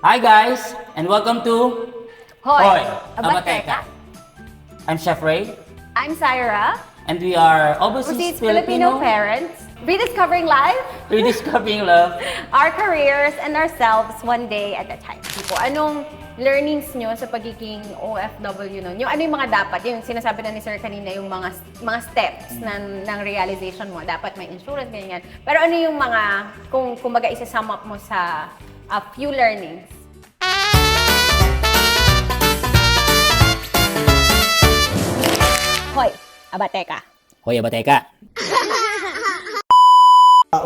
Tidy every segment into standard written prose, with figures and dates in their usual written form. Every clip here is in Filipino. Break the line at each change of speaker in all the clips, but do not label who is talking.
Hi guys, and welcome to
Hoy,
Abateka. I'm Chef Ray,
I'm Syra,
and we are overseas
overseas Filipino parents, rediscovering life,
rediscovering love.
our careers, and ourselves one day at a time. Po, anong learnings nyo sa pagiging OFW nun? Yung ano yung mga dapat, yung sinasabi na ni Sir kanina, yung mga steps ng realization mo, dapat may insurance, ganyan. Pero ano yung mga, kung kumbaga isa-sum up mo sa a few learnings? Hoy, Abateka.
Hoy, Abateka.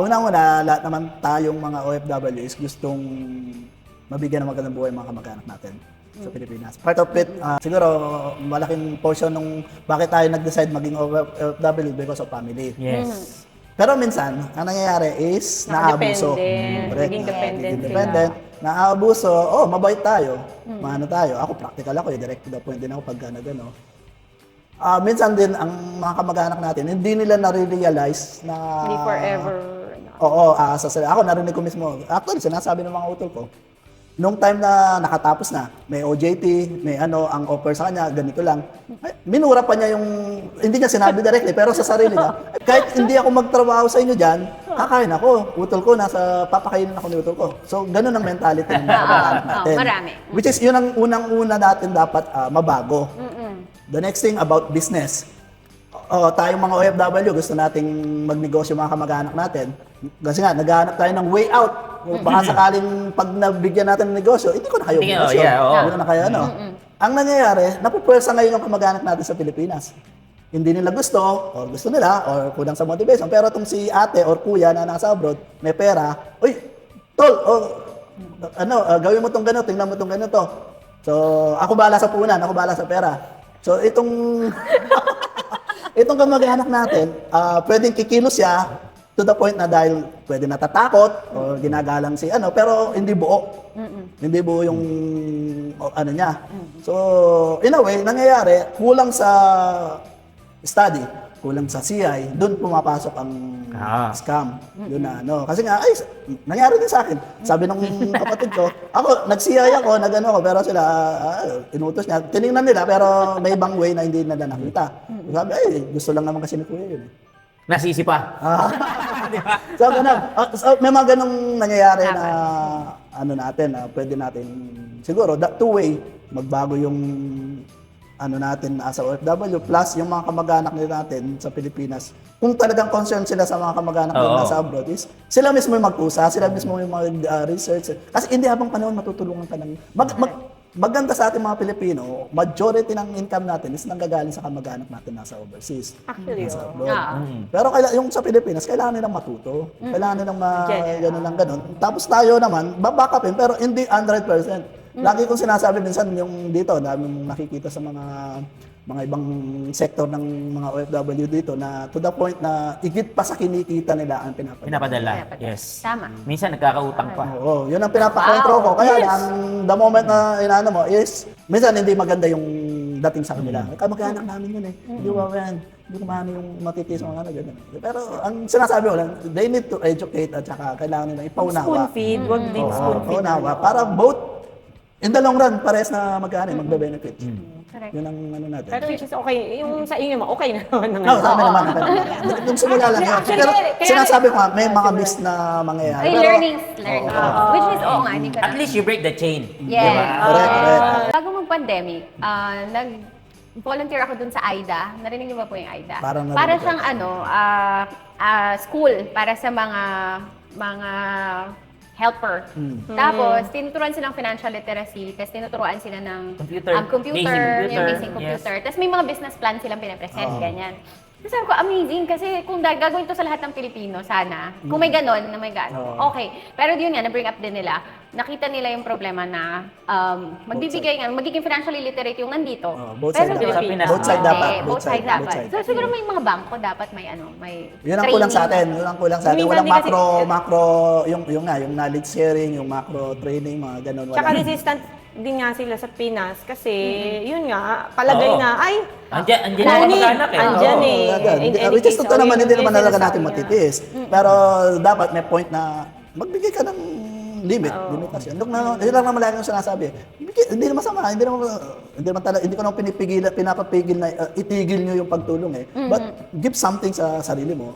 Unang-una, lahat naman tayong mga OFWs gustong mabigyan ng magandang buhay mga kamag-anak natin sa Pilipinas. Part of it, siguro malaking portion nung bakit tayo nag-decide maging OFW because of family.
Yes.
Pero minsan, ang nangyayari is naabuso.
Naging dependent
Independent, naabuso, mabait tayo, maano tayo. Ako, practical ako, direct to the point din ako pag gano. Minsan din, ang mga kamag-anak natin, hindi nila na-realize na...
Hindi forever.
Oo, ako narinig ko mismo. Actually, sinasabi ng mga utol ko, nung time na nakatapos na, may OJT, may ang offer sa kanya, ganito lang. Minura pa niya yung, hindi niya sinabi directly, pero sa sarili niya, kahit hindi ako magtrabaho sa inyo dyan, kakain ako. Utol ko, papakainin ako ni utol ko. So, ganun ang mentality ng mga kamag-anak natin.
Marami.
Which is, yun ang unang-una natin dapat mabago. The next thing about business. Tayong mga OFW, gusto nating magnegosyo mga kamag-anak natin. Kasi nga, naghahanap tayo ng way out. Baka sakaling pag nabigyan natin ng negosyo, hindi ko na kayo negosyo. Hindi ko na kayo Ang nangyayari, napupwersa ngayon ang kamag-anak natin sa Pilipinas. Hindi nila gusto, or gusto nila, or kulang sa motivation. Pero itong si ate or kuya na nasa abroad, may pera, uy, tol, gawin mo itong gano'n, tingnan mo itong ganito. So, ako bahala sa punan, ako bahala sa pera. So, itong kamag-anak natin, pwedeng kikilos siya to the point na dahil pwede natatakot o ginagalang si pero hindi buo. Hindi buo yung niya. So, in a way, nangyayari, kulang sa study, kulang sa CI, doon pumapasok ang scam. Doon na Kasi nga, nangyari din sa akin. Sabi ng kapatid ko, nag-CI ako, ako, pero sila, inutos niya. Tinignan nila, pero may ibang way na hindi nila nakita. Sabi, gusto lang naman kasi ni Kuya yun.
Nasisi pa.
So, ganun. May mga ganong nangyayari na natin, pwede natin, siguro, two-way, magbago yung natin as a OFW, plus yung mga kamag-anak natin sa Pilipinas, kung talagang concerned sila sa mga kamag-anak nila sa abroad, is sila mismo yung mag-usa, sila mismo yung mag-research. Kasi hindi habang panahon matutulungan ka ng... Maganda sa ating mga Pilipino, majority ng income natin is nanggagaling sa kamag-anak natin nasa overseas.
Actually,
nasa abroad. Pero yung sa Pilipinas, kailangan nilang matuto. Kailangan nilang ganun. Tapos tayo naman, babakapin, pero hindi 100%. Lagi kong sinasabi minsan yung dito, daming nakikita sa mga ibang sektor ng mga OFW dito na to the point na higit pa sa kinikita nila ang
Pinapadala. Yes.
Tama.
Minsan nagkakautang pa.
Oo, yun ang pinapakontro ko. Kaya lang, the moment na inaano mo is, minsan hindi maganda yung dating sa kanila. Kamag-anak namin yun Hindi ko hindi ko maano yung matitis mga ganun. Pero ang sinasabi ko lang, they need to educate at saka kailangan nila ipaunawa.
spoon feed, wag din spoon feed.
Paunawa. Para both, in the long run, pares na magbe-benefit.
Correct.
Yun ang natin.
Pero which is okay, yung sa inyo mo, okay na naman.
Sa amin naman. Yung simula lang yun. Pero sinasabi ko may mga miss na mangyayari.
Ay,
Pero,
learnings. Which is, hindi ko
At least you break the chain.
Yes.
Diba?
correct.
Bago mag-pandemic, nag-volunteer ako dun sa AIDA. Narinig niyo ba po yung AIDA?
Parang narinig
Para
ko.
siyang school para sa mga helper. Tapos, tinuturuan silang financial literacy, tapos tinuturuan sila ng
Computer.
computer,
Basic
yung
computer.
basic computer. Tapos may mga business plan silang pinapresent, ganyan. Tapos sabi ko, amazing, kasi kung gagawin to sa lahat ng Pilipino, sana. Kung may ganon, na may ganon. Okay. Pero yun nga, na-bring up din nila. Nakita nila yung problema na magbibigay nga, magiging financially literate yung nandito.
Both
Pero
side
dapat.
Pilipinas,
Both
side
hindi.
dapat.
Both side dapat. So siguro may mga bangko dapat may
Yun ang kulang sa atin.
training.
Yun ang kulang sa atin.
Minsan
Walang
din kasi-
macro, yung knowledge sharing, yung macro training, mga ganun.
Tsaka resistant din nga sila sa Pinas kasi yun nga, palagay
Oo.
na,
Andyan yung
Ngunit,
kamag-anak
andyan
Oo,
In any
which is
case,
totoo naman, hindi
yun
naman
yung
talaga natin
sinasabi niya.
matitiis. Pero dapat may point na magbigay ka ng limit, limitasyon. Yun lang naman lagi yung sinasabi. Hindi naman sama, hindi ko naman pinapapigil na itigil nyo yung pagtulong eh. But give something sa sarili mo.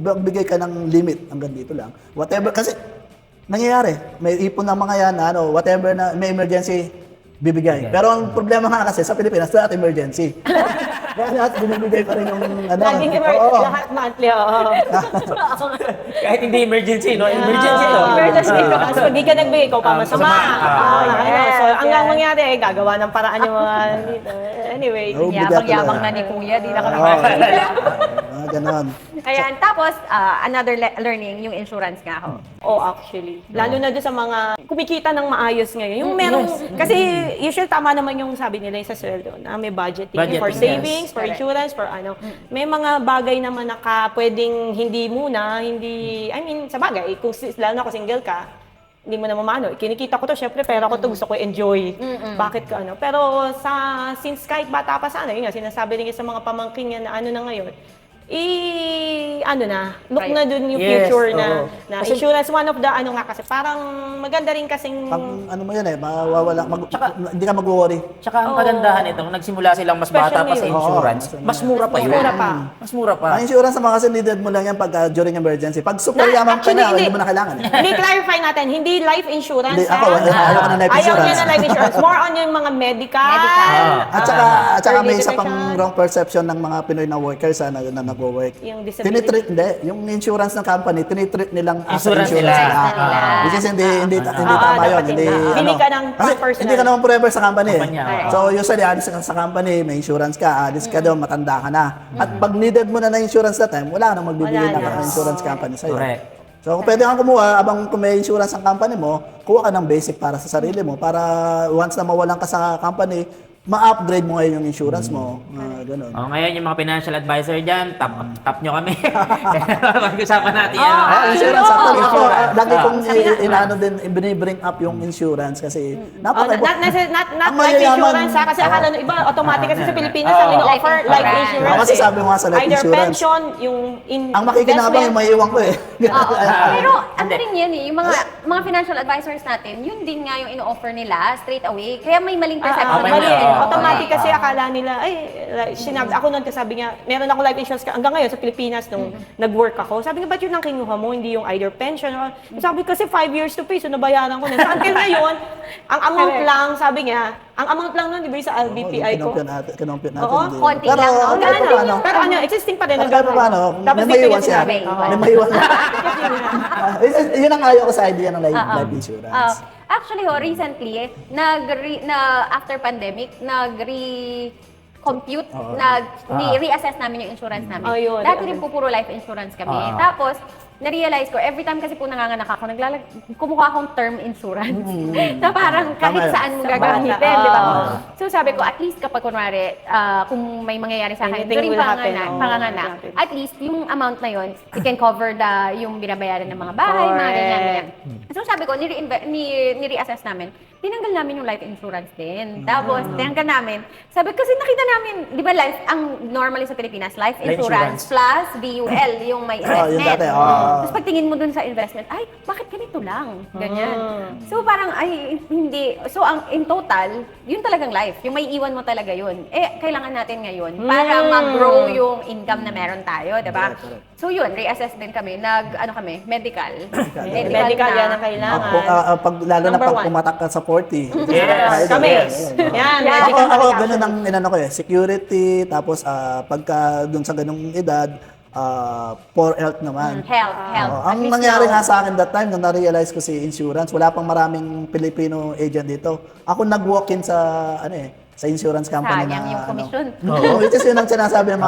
Bigay ka ng limit hanggang dito lang. Whatever, kasi nangyayari, may ipon ng mga yan, whatever na may emergency, bibigay. Pero ang problema nga kasi sa Pilipinas, lahat emergency. Kaya lahat binibigay pa rin yung
Laging
Oo.
lahat monthly, oo.
Kahit hindi emergency, no? Emergency to.
Emergency ko. So, di ka nagbigay, ikaw pa masama.
yes,
So, ang
yes.
mangyari, gagawa ng paraan yung mga dito. Anyway,
Oh, bigat
Yabang-yabang
talaga.
na ni Kuya, di na kami
Ganon.
Ayan, tapos, another learning, yung insurance nga ako.
oh, actually. Lalo na doon sa mga kumikita ng maayos ngayon. Yung merong, kasi usually tama naman yung sabi nila yung sa sweldo na may budgeting,
Budgeting,
for
yes.
savings, for
Correct.
insurance, for ano. May mga bagay naman na pwedeng hindi muna, I mean, sa bagay, kung lalo na kung single ka, hindi mo na mamano. Kinikita ko to, syempre, pera ko to, gusto ko enjoy. Bakit ka ano? Pero since kahit bata pa sana, yun nga, sinasabi rin sa mga pamangkin niya na ano na ngayon, look
Right.
na dun yung
Yes,
future
oo.
na insurance, one of the ano nga kasi, parang maganda rin kasing,
Pag ano mo yan mawawala, hindi ka mag-worry.
Tsaka ang kagandahan ito, nung nagsimula silang mas bata pa sa
Especially
insurance,
yun.
mas mura pa yun.
mura pa.
Mas mura pa.
Ang insurance naman kasi needed mo lang yan pag during emergency. Pag super yaman ka na, hindi mo na kailangan.
Hindi, clarify natin, hindi life insurance.
Hindi, ako,
ha?
ayaw ko ng life
Ayaw
insurance.
niya ng life insurance. More on yung mga medical.
At saka may
early
isa pang
detection.
wrong perception ng mga Pinoy na workers na nagwo-work.
Yung disability.
Yung insurance ng company, tinitreat nilang as a
Insurance
insurance
nila.
nila. Which is hindi tama
dapat
yun.
hindi. Bili ka ng
Kasi
personal.
hindi ka naman forever sa company.
Kumpanya,
So usually, alis ka sa company, may insurance ka, alis ka doon, matanda ka na. At pag needed mo na insurance that time, wala nang magbibigay
Wala
ng
na.
insurance company sa'yo.
Correct.
So kung pwede kang kumuha, abang kung may insurance ang company mo, kuha ka ng basic para sa sarili mo para once na mawalan ka sa company, ma-upgrade mo ngayon yung insurance mo. Ganun.
Oh, ngayon yung mga financial advisor dyan, tap nyo kami. Pag-usapan natin yan.
Insurance actually. Ako,
Insurance.
lagi kong inaano din, binibring up yung insurance kasi
Not
Ang
life
mayayaman-
insurance ha, kasi akala nung iba automatic kasi sa Pilipinas ang ino-offer
Life
life
insurance.
insurance.
Ako sasabi mo nga sa life
Either
insurance.
pension, yung
ang makikinabang yung maiiwan ko eh.
Pero ano rin yan eh, yung mga financial advisors natin, yun din nga yung ino-offer nila straight away. Kaya may maling perception.
may
Mali
mali.
eh.
Oo.
Automatic kasi akala nila, sinabi, ako nun kasabi niya, meron ako life insurance hanggang ngayon sa Pilipinas nung nag-work ako. Sabi niya, ba't yun ang kinuha mo? Hindi yung either pension or... Sabi kasi 5 years to pay, so nabayaran ko na. So until ngayon, ang amount lang, sabi niya, ang amount lang nun, di ba yung sa LBPI ko?
Kinompute natin.
Oo,
hindi.
konti lang, no?
kahit
Ganun
pa paano,
Pero ano, existing pa rin.
kahit pa paano,
Tapos
may
dito
maiiwan
yung
siya.
sinabi.
May maiiwan. Yun ang ayaw ko sa idea ng life insurance.
Actually, recently, after pandemic, compute, reassess namin yung insurance namin.
Oh, yun.
Dati rin po puro life insurance kami. Tapos, na-realize ko, every time kasi po nanganganak ako, kumuha akong term insurance. Na parang kahit
Tama yun.
saan mo
Sa
gagamitin,
bata.
di ba? So sabi ko, at least kapag kunwari, kung may mangyayari sa akin,
Anything
during
will happen,
panganganak,
happen.
at least yung amount na yun, it can cover yung binabayaran ng mga bahay, mga ganyan. So sabi ko, ni-reassess namin, tinanggal namin yung life insurance din. Tapos, tinanggal namin. Sabi kasi nakita namin, di ba ang normally sa Pilipinas, life insurance plus DUL, yung may
Yun
investment.
dati,
Tapos pag tingin mo dun sa investment, ay, bakit ganito lang? Ganyan. So parang, ay, hindi. So in total, yun talagang life. Yung may iwan mo talaga yun. Kailangan natin ngayon para mag-grow yung income na meron tayo, di ba? So yun, reassess din kami. Medical.
Medical yan ang kailangan.
Lalo na
Number
pag
one.
pumatak ka sa 40.
Yes.
Kami.
Yes.
Yan.
Ako ganun ang inano ko eh. Security, tapos pagka dun sa ganung edad, for health naman.
Health.
Oo.
At
Ang
least
nangyari
now,
nga sa akin that time, nung na-realize ko si insurance, wala pang maraming Filipino agent dito. Ako nag-walk-in sa insurance company
sayang yung commission.
Which is yun ang sinasabi ng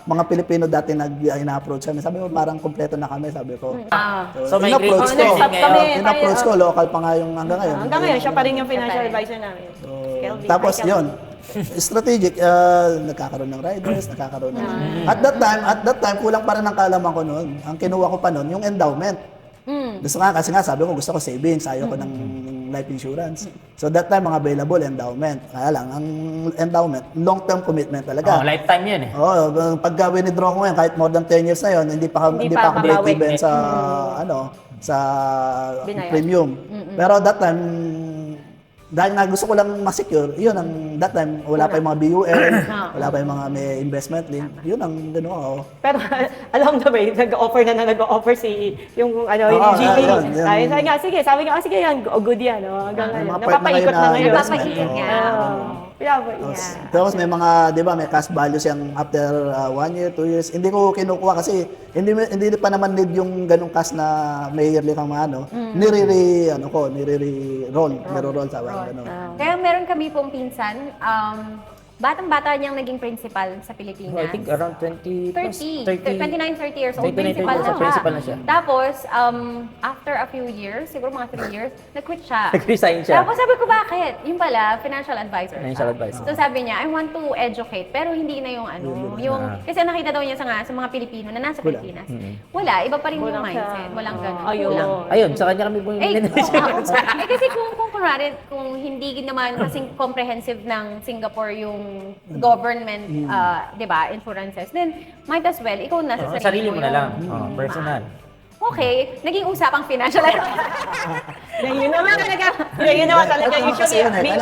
mga Pilipino dati ina-approach kami. Sabi ko, parang kompleto na kami, sabi ko.
So may great
in-approach ko.
learning
Next up kami.
In-approach ko, local pa nga yung hanggang ngayon.
Hanggang ngayon, siya pa rin yung financial advisor namin. Kelvin.
Tapos
Hi, Kelvin.
yun, strategic, nagkakaroon ng riders, nagkakaroon ng... At that time, kulang pa rin ang kaalaman ko noon. Ang kinuha ko pa noon, yung endowment. Gusto nga, kasi nga sabi ko, gusto ko savings, ayaw ko ng life insurance. So that time, mga available endowment. Kaya lang, ang endowment, long-term commitment talaga.
Lifetime yun eh.
Pagka withdraw ko ngayon, kahit more than 10 years na yon, hindi pa ako
Hindi pa
break even sa sa
Binayad.
premium. Pero that time, dahil nga gusto ko lang ma-secure, yun ang that time, wala pa yung mga BUL, wala pa yung mga may investment link. Yun ang gano'n ako.
Pero along the way, nag-offer si yung yung
Oo,
GA.
yun.
Ay, sabi niya, sige yan, good yan. Hanggang
Yung
ngayon.
mga part na
Napapaikot
ngayon
na
na
ngayon.
investment,
Napapaikot
oo.
nga.
Tapos, may mga, di ba, may cash values yung after 1 year, 2 years. Hindi ko kinukuha kasi hindi pa naman need yung ganung cash na may yearly kang ano. Nire-roll sa gano'n.
Kaya meron kami pong pinsan, batang-bata niyang naging principal sa Pilipinas.
I think around 20 plus,
29, 30 years old,
29, 30
principal
years old, principal na siya.
Tapos, after a few years, siguro mga 3 years, nag-quit siya.
Nag-resign siya.
Tapos sabi ko, bakit? Yung pala, financial advisor.
Financial
siya.
advisor.
So sabi niya, I want to educate, pero hindi na yung kasi nakita daw niya sa mga Pilipino na nasa Pilipinas. Wala, iba pa rin yung
Walang
mindset.
siya.
Walang ganun.
Ayun.
Kulang.
Ayun, sa kanya kami bumili.
Kasi kung kunwari, kung hindi naman kasing comprehensive ng Singapore yung government, 'di ba, insurances, then might as well ikaw na sa
Sarili mo na lang.
yung-
Personal.
Okay, naging usapang financial.
Yun naman talaga usually.
Kasi yun eh.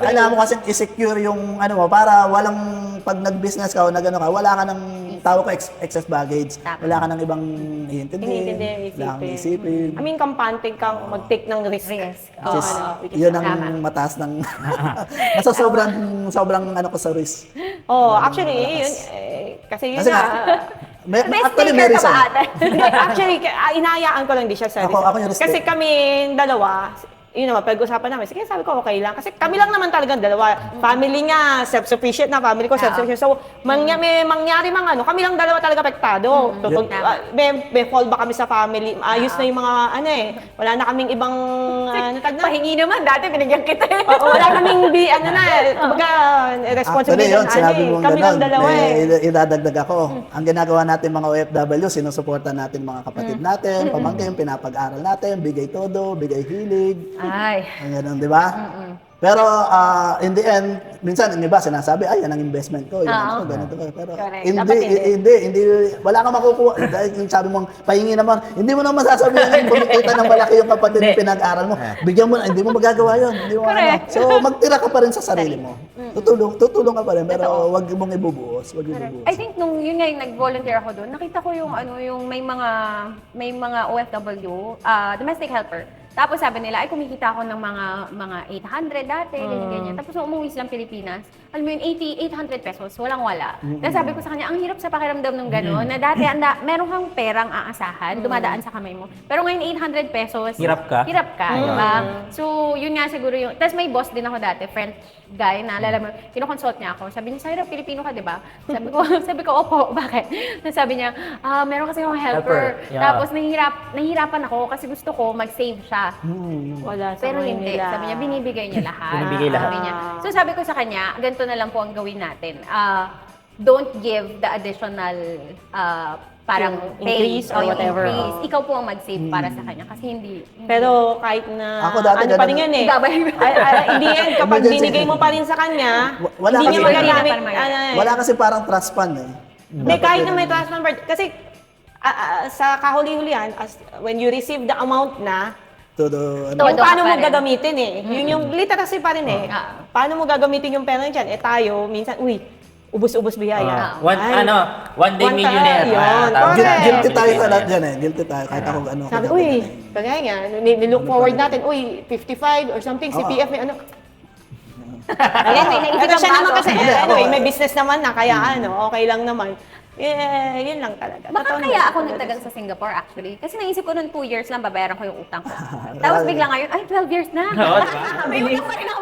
Kailangan mo kasi i-secure yung ano mo para walang pag nag-business ka o nag-ano ka, wala ka ng tawag ko excess baggage.
Tama.
Wala ka ng ibang iintindihin. Wala kang isipin.
I mean, kampante kang mag-take ng risk.
Oo,
Which is,
which is
yun ang
tama.
mataas ng nasa sobrang ano ko sa risk.
Oh, actually, yun, kasi yun
Kasi
na.
Risk
actually
taker
may
ka
reason.
ba ate?
Actually, inahayaan ko lang di siya sa risk.
Ako yung risk
Kasi
taker.
kami dalawa, yun naman, pag-usapan namin. Sige, sabi ko, okay lang. Kasi kami lang naman talagang dalawa. Family nga, self-sufficient na. Family ko, self-sufficient. So, may mangyari mga ano, kami lang dalawa talaga apektado. May fallback kami sa family. Ayos na yung mga, wala na kaming ibang,
Pahingi naman, dati binigyan kita eh.
wala kaming, kumbaga, responsibility.
Actually yun, sinabi mo
Kami lang
gano'n,
dalawa
may idadagdag ako. Ang ginagawa natin mga OFW, sinusuporta natin mga kapatid natin, pamangkin, pinapag-aral natin, bigay todo, bigay hilig.
Ay.
Ang ganun, di ba? Pero in the end, minsan yung iba sinasabi, ay, yan ang investment ko, yan ako, ganito ko. Pero
Correct.
Dapat
hindi, wala kang makukuha. Dahil yung sabi mong, pahingi naman, hindi mo naman masasabihin yung kumikita ng malaki yung kapatid na pinag-aral mo. Bigyan mo na, hindi mo magagawa yun. Hindi mo
Correct.
So, magtira ka pa rin sa sarili mo. Tutulong ka pa rin, pero wag mong ibubuhos. Wag ibubuhos.
I think nung yun nga yung nag-volunteer ako doon, nakita ko yung yung may mga OFW, domestic helper. Tapos sabi nila, ay kumikita ako ng mga 800 dati, ganyan. Tapos nung umuwi silang Pilipinas, alam mo yun, 800 pesos, walang-wala. Tapos sabi ko sa kanya, ang hirap sa pakiramdam ng gano'n, na dati meron kang perang aasahan, dumadaan sa kamay mo. Pero ngayon 800 pesos,
Hirap ka.
di ba? So, yun nga siguro yung, tapos may boss din ako dati, French guy, na alala mo, kinoconsult niya ako. Sabi niya, Syra, Pilipino ka, di ba? Sabi ko, opo, bakit? Tapos sabi niya, meron kasi akong helper.
Yeah.
Tapos nahihirapan ako kasi gusto ko mag-save siya.
Wala sa
Pero
mga
hindi.
nila.
Sabi niya, binibigay niya lahat.
Binibigay lahat.
Sabi niya. So sabi ko sa kanya, ganito na lang po ang gawin natin. Don't give the additional parang
Yung increase
pay
or
yung
whatever.
increase. Ikaw po ang mag-save para sa kanya kasi hindi.
Pero kahit na,
Ako dati
ano pa
ganun.
rin yan eh.
Gabay.
In the end, kapag
Emergency.
binigay mo pa rin sa kanya,
Wala
hindi niya
kasi-
magagamit.
Hindi na parang
Wala kasi parang trust fund eh.
Hindi, kahit na may transfer number. Kasi sa kahuli-hulihan, when you receive the amount na,
Todo, ano.
yung
Todo
paano
ka
mo
pa rin.
gagamitin eh. Yun yung literacy pa rin eh. Paano mo gagamitin yung pera dyan? Tayo, minsan, ubus-ubus biyaya.
One day
One
millionaire.
time, yun.
Tama.
Correct.
Guilty tayo sa lahat dyan eh. Guilty tayo. Kahit ako ano.
Sabi,
ganyan.
kagaya nga, nilook forward natin, 55 or something, CPF may ano.
Ayan, may naisip
Pero
ang
siya naman
bago.
kasi,
Hindi,
anyway,
ako,
may business naman na, kaya okay lang naman. Yun lang talaga.
Baka
Totoo
kaya
naman
ako
talaga.
nagtagal sa Singapore actually. Kasi naisip ko noon 2 years lang babayaran ko yung utang ko. Tapos bigla ngayon, ay 12 years na.
Oo, diba?
May utang pa rin ako.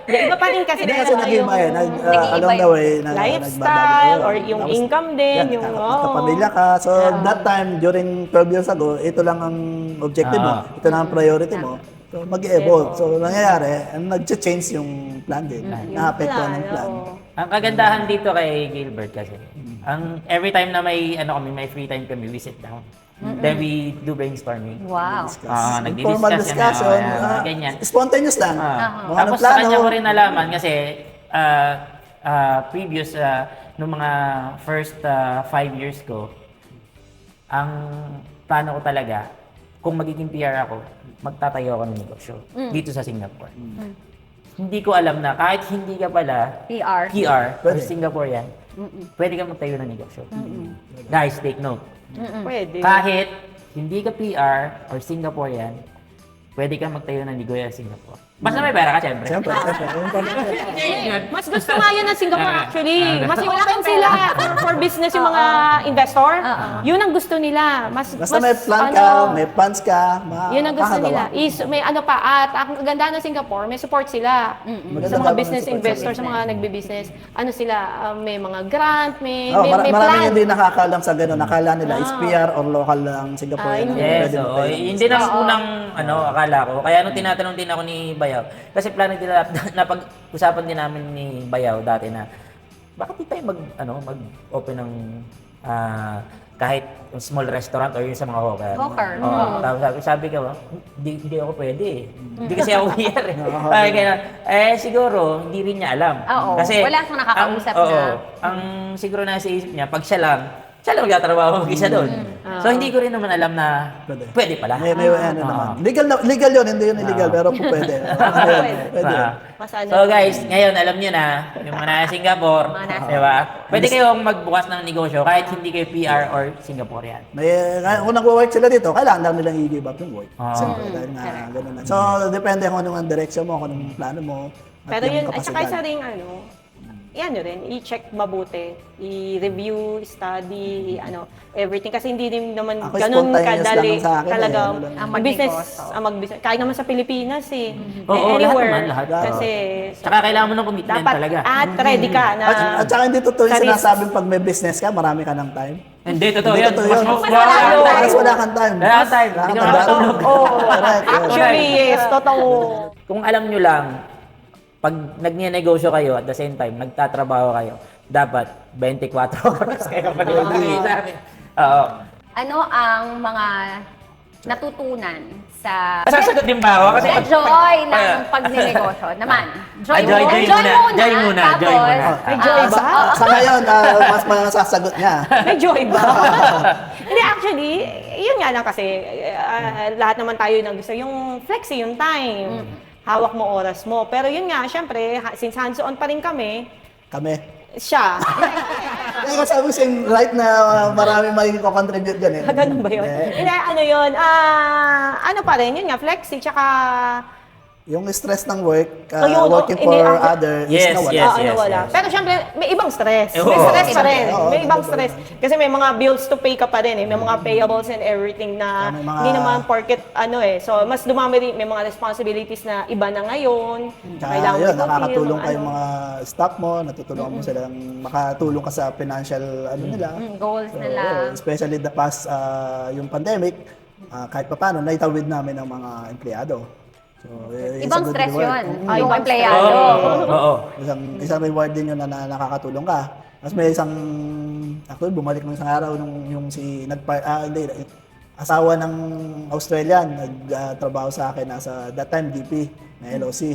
Hindi, iba pa rin kasi.
Hindi kasi naging iba eh.
nag-iiba
Along the
yung
way.
lifestyle or yung income din, yung
Kapamilya ka. So that time, during 12 years ago, ito lang ang objective mo. Ito lang ang priority mo. So mag-evolve. So nangyayari, nag-change yung plan din. Na-apektuhan ng plan.
Ang kagandahan dito kay Gilbert kasi, ang every time na may free time kami, we sit down. Then we do brainstorming.
Wow.
Nagdi-discuss
Informal
yan,
discussion.
ganyan.
Spontaneous lang. Mga
Tapos
plano.
sa kanya ko rin nalaman kasi previous nung mga first 5 years ko, ang plano ko talaga kung magiging PR ako, magtatayo ako ng negosyo dito sa Singapore. Hindi ko alam na kahit hindi ka pala
PR.
or
Pwede.
Singaporean, pwede ka magtayo ng negosyo. Guys, take note.
Pwede.
Kahit hindi ka PR or Singaporean, pwede ka magtayo ng negosyo sa Singapore. Basta may pera ka, syempre.
Siyempre.
Mas gusto nga yun ng Singapore actually. Mas
Wala
open
kang
sila
pera.
for business yung mga investor. Yun ang gusto nila.
Basta may plan ka, may funds ka,
Yun ang gusto
makakagawa.
nila. Is, may ano pa, at ang kagandahan ng Singapore, may support sila.
Maganda
Sa mga
naman
business
support
investors, sa mga nagbe-business. Ano sila, may mga grant, may
Maraming
plan.
hindi nakakaalam sa gano'n. Nakala nila is PR or local lang Singapore.
Hindi.
Yes, oo. Hindi na unang akala ko. Kaya nung tinatanong din ako ni Bayaw, kasi plano din na pag-usapan din namin ni Bayaw dati na bakit di tayo mag-open ng kahit small restaurant or yung sa mga hawker.
Hawker.
Oo. Tapos sabi ko, hindi ako pwede eh. Hindi kasi ako PR eh. Kaya ganun. Siguro, hindi rin niya alam.
Oo.
Kasi,
Wala kang nakakausap
oo,
na.
ang siguro nasa isip niya, pag siya lang magtatrabaho mag-isa doon. So, hindi ko rin naman alam na pwede pala.
May ano naman. Legal yun, hindi yun illegal, pero po pwede. Pwede.
Mas ano.
So guys, ngayon alam niyo na, yung mga nasa Singapore, di ba? Pwede kayong magbukas ng negosyo kahit hindi kayo PR or Singaporean.
Kung nag-work sila dito, kailangan lang nilang i-give up yung work.
Ah.
Siyempre, dahil nga ganun na. So, depende kung anong direction mo, kung anong plano mo.
Pero
yung
yun, at saka isa
kapasidad.
rin yan rin, i-check mabuti, i-review, study, everything. Kasi hindi din naman
Ako,
ganun
spontaneous
kadali
lang sa akin eh,
talaga
ano lang.
Ang
business,
magnegosyo.
ang mag-business. Kahit naman sa Pilipinas
Oo,
anywhere.
lahat.
Kasi
Tsaka kailangan mo ng commitment
dapat
talaga.
at ready ka na.
At saka hindi totoo yung
sa risk.
sinasabing pag may business ka, marami ka ng time.
Hindi, totoo
Hindi
yan.
totoo yun.
Mas
wala kang time.
Mas wala kang time.
Wala kang time.
Wala
Hindi
kang
ka
time.
makatulog.
Correct.
Actually, yes, totoo.
Kung alam nyo lang, pag nagnenegosyo kayo at the same time, nagtatrabaho kayo, dapat 24 oras kayo mag-uwi sa amin. Oo.
Ano ang mga natutunan sa
Sasagot din ba ako? Kasi
sa joy ng pagnenegosyo naman?
Joy muna.
May joy ba?
Sa ngayon, mas masasagot niya.
May joy ba? Hindi, actually, yun nga lang kasi, lahat naman tayo nang gusto. Yung flexi, yung time. Hawak mo oras mo. Pero yun nga, syempre, since hands-on pa rin kami, siya.
Kaya ko sabi sa'yo, right na marami may contribute dyan eh.
Ganun ba yun? Hindi, ano yun, ano pa rin, yun nga, flexi, tsaka,
Yung stress ng work,
yun,
working for other
Yes,
is nawala.
yes.
wala. Pero syempre, may ibang stress. May
Oo.
stress pa rin.
Oo,
May ibang
totoo.
stress. Kasi may mga bills to pay ka pa rin eh. May mga payables and everything na
May mga-
hindi naman porket So, mas dumami rin. May mga responsibilities na iba na ngayon.
Tsaka
Kailangan
yun,
mo i-fulfill,
nakakatulong
mga
kayong mga staff mo, natutulungan mo silang makatulong ka sa financial nila.
goals
So,
nila?
especially the past yung pandemic, kahit pa paano, naitawid namin ng mga empleyado. So, it's
Ibang
a good
stress
reward.
yun.
Mm.
Yung
ibang
empleyado.
Oo.
Isang reward din yun na nakakatulong ka. Tapos may actually bumalik ng isang araw yung asawa ng Australian, nagtrabaho sa akin nasa that time DP na LOC.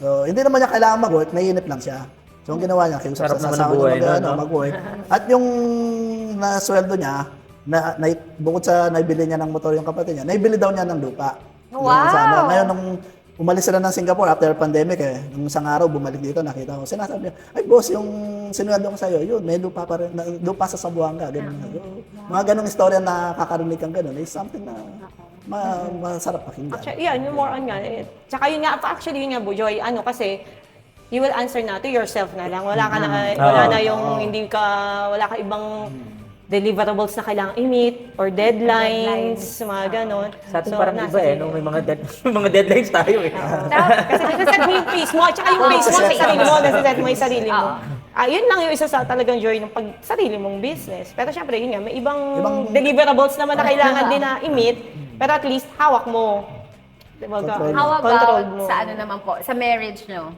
So, hindi naman niya kailangan mag-work, naiinip lang siya. So, ang ginawa niya, kiusap
Sarap
sa
naman
asawa
ng buhay,
niya
no?
mag-work. At yung nasweldo niya, bukod sa naibili niya ng motor yung kapatid niya, naibili daw niya ng lupa.
Wow!
Ngayon, nung umalis sila ng Singapore after pandemic nung isang araw bumalik dito, nakita ko, sinasabi niya, ay boss, yung sinuweldo ko sa'yo, yun, may lupa pa rin, lupa sa Sabuanga, ganun. Mga ganong istorya na kakarinig kang ganun, is something na masarap pakinggan.
Actually, yung more on nga. Tsaka yun nga, actually yun nga, Bujoy, kasi, you will answer na to yourself na lang. Wala ka na, wala na yung wala ka ibang deliverables na kailangang i-meet or deadlines, mga ganon.
Sa atin
So,
parang
nasa
iba
sa'yo.
no? May mga deadlines tayo eh.
Kasi nasa-set mo yung pace mo, at saka yung pace mo sa sarili mo, nasa-set mo yung sarili mo. Yun lang yung isa sa talagang joy ng sarili mong business. Pero syempre, yun nga, may ibang deliverables naman na kailangan din na i-meet, pero at least hawak mo. Diba?
How
Control
about
mo.
sa ano naman po, sa marriage nyo?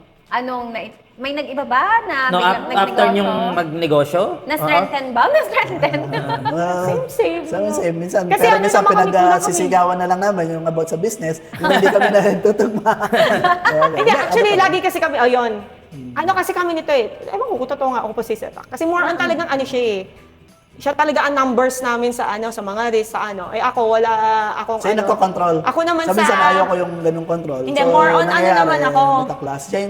May nag-iba ba na
No,
biglang
after
nagnegosyo?
yung magnegosyo?
Na-strengthen ba? Na-strengthen?
Same.
Same. Minsan,
Kasi
pero
ano
minsan
naman kami,
pinagsisigawan na lang namin yung about sa business, hindi kami na tutugma.
Hindi, actually, lagi kasi kami, yun. Ano kasi kami nito eh. Ewan ko kung totoo nga ako po si Seta. Kasi more on talagang siya eh. siya talaga ang numbers namin sa sa mga race sa ako wala akong
Siya yung nagko-control.
Ako naman
Sabi
sa
ayaw ko yung ganung control.
Hindi, more on naman ako.
Class. Siya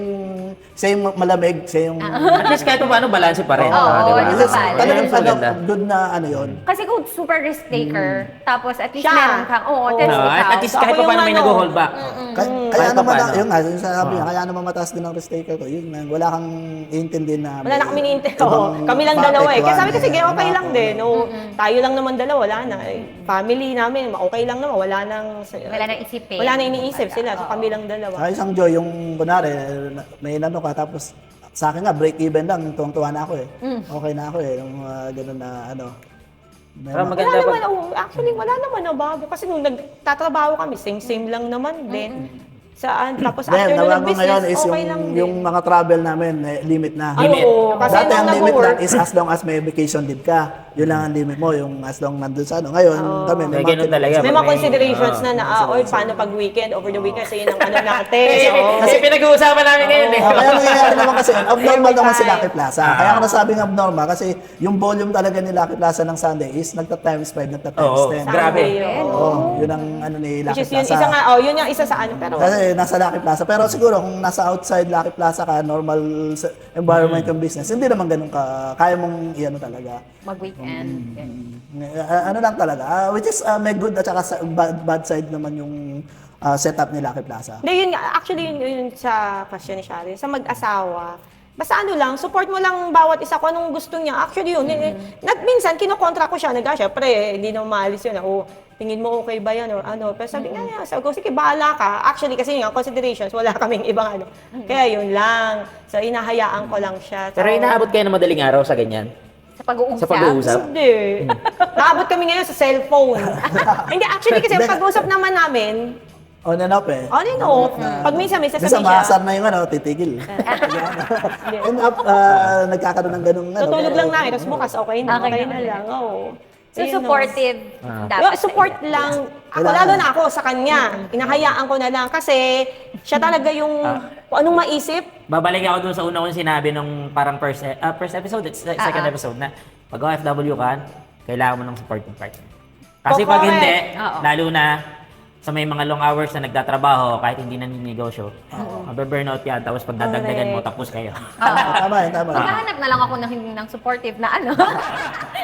yung malamig, siya yung...
At least kahit paano, balance pa rin.
Oo,
di ba?
yung
Kasi
balance.
talagang
Yun yung maganda.
good na yun.
Kasi kung super risk taker, tapos at least
Siya.
meron kang, at least
No,
ikaw.
at least
So,
kahit
ako
pa paano
yung
may
ano,
nag-hold back.
Kaya
Kahit pa
naman,
paano.
yun nga, yung sabi niya, kaya naman mataas din ang risk taker ko. Yun, man, wala kang iintindi na...
Wala na kami
may
niintindi.
ibang
Kami lang
bakit
dalawa eh. Kaya
one
sabi ko, sige, okay
ano
lang
ako.
din. Tayo lang naman dalawa, wala na. Family namin, okay lang naman. Wala
Wala nang isipin.
Wala na iniisip sila. So kami lang dalawa.
Ay, isang joy, yung kunwari, may inano ka, tapos sa akin nga, break even lang, tuwang-tuwa na ako eh. Okay na ako eh, yung gano'n na ano. May
Pero
mga-
maganda
Wala
pag...
naman, actually, wala naman na bago. Kasi nung nagtatrabaho kami, same lang naman din. Saan, tapos
Then,
after nung
tawag ko ngayon
nag-business,
is
okay lang din.
yung mga travel namin, limit na.
Limit.
Oo, kasi
Dati ang
nung
limit
nag-work,
lang is as long as may vacation leave ka. Yun lang ang limit mo, yung as long nandun sa ano. Ngayon, kami,
May ganun talaga.
may mga
May-
considerations na oy, paano pag weekend, over the weekend, kasi yun ang ano natin.
Kasi pinag-uusapan namin ngayon eh.
Kaya nangyayari naman kasi, abnormal
Every
naman si
time.
Lucky Plaza. Kaya ako nasabing abnormal kasi yung volume talaga ni Lucky Plaza ng Sunday is nagta-times 5, nagta-times
Oo,
10.
grabe.
Oo, yun ang ano ni
Which
Lucky
is yun,
Plaza.
isa nga, yun yung isa sa ano, pero
Kasi nasa Lucky Plaza. Pero siguro kung nasa outside Lucky Plaza ka, normal environment yung business, hindi naman ganun ka, kaya mong iano talaga.
Mag-weekend.
Ano lang talaga, which is may good at saka bad side naman yung setup ni Lucky Plaza.
hindi, yun nga, actually, yun sa question ni Shari, sa mag-asawa, basta ano lang, support mo lang bawat isa kung anong gusto niya. Actually yun, minsan kinokontra ko siya, syempre, hindi na maalis yun, tingin mo okay ba yan or ano. Pero sabi nga, sabi ko, sige, bahala ka. Actually, kasi nga, considerations, wala kaming ibang ano. Kaya yun lang. So, inahayaan ko lang siya. So,
Pero inaabot kayo ng madaling araw sa ganyan?
Sa pag-uusap.
Sa pag-uusap?
Hindi. Naabot kami ngayon sa cellphone. Hindi, actually, kasi ang pag-usap naman namin,
On and off eh.
on and off. Pag minsan may
Minsan
sasabihin
maasar
siya,
na yung ano, titigil. End up, nagkakaroon ng ganung ano.
tutulog lang namin, tapos bukas okay na,
Okay
okay
na
na
ulit.
lang. Oo.
So,
Ayun, no.
supportive
Yung
dapat.
support lang. Ako, lalo na ako sa kanya. Inahayaan ko na lang kasi siya talaga yung kung anong maisip.
Babalik ako dun sa una kong sinabi nung parang first episode, second episode na pag OFW ka, kailangan mo ng supporting partner. Kasi pag
Correct.
hindi,
Oo.
lalo na sa may mga long hours na nagtatrabaho, kahit hindi na ninegosyo, mabe-burnout yan, tapos pag dadagdagan mo, tapos kayo.
Tama yun, tama.
Maghahanap na lang ako ng supportive na ano.